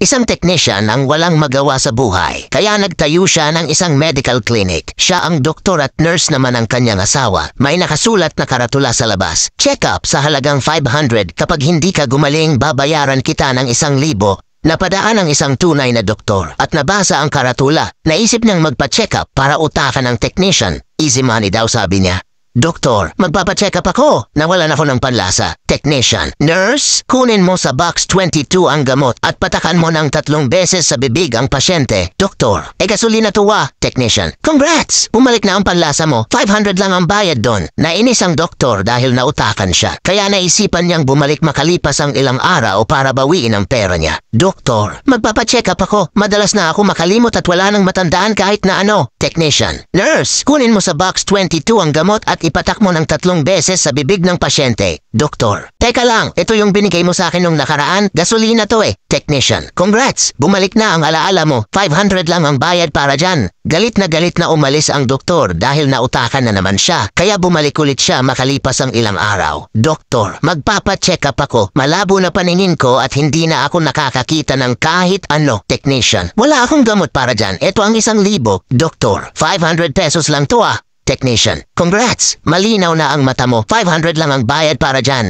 Isang technician ang walang magawa sa buhay, kaya nagtayo siya ng isang medical clinic. Siya ang doktor at nurse naman ang kanyang asawa. May nakasulat na karatula sa labas. Check-up sa halagang 500 kapag hindi ka gumaling babayaran kita ng 1,000. Napadaan ang isang tunay na doktor at nabasa ang karatula. Naisip niyang magpa-check-up para utakan ng technician. Easy money daw sabi niya. Doktor, magpapacheck up ako. Nawalan ako ng panlasa. Technician, nurse, kunin mo sa box 22 ang gamot at patakan mo ng 3 beses sa bibig ang pasyente. Doktor, gasolina to ah. Technician, congrats! Bumalik na ang panlasa mo. 500 lang ang bayad doon. Nainis ang doktor dahil nautakan siya. Kaya naisipan niyang bumalik makalipas ang ilang araw para bawiin ang pera niya. Doktor, magpapacheck up ako. Madalas na ako makalimot at wala nang matandaan kahit na ano. Technician, nurse, kunin mo sa box 22 ang gamot at ipatak mo ng 3 beses sa bibig ng pasyente. Doktor, teka lang, ito yung binigay mo sa akin nung nakaraan. Gasolina to eh. Technician, congrats! Bumalik na ang alaala mo. 500 lang ang bayad para dyan. Galit na umalis ang doktor dahil nautakan na naman siya. Kaya bumalik ulit siya makalipas ang ilang araw. Doktor, magpapacheck up ako. Malabo na paningin ko at hindi na ako nakakakita ng kahit ano. Technician, wala akong gamot para dyan. Ito ang 1,000. Doktor, 500 pesos lang to ah. Technician, congrats! Malinaw na ang mata mo. 500 lang ang bayad para dyan.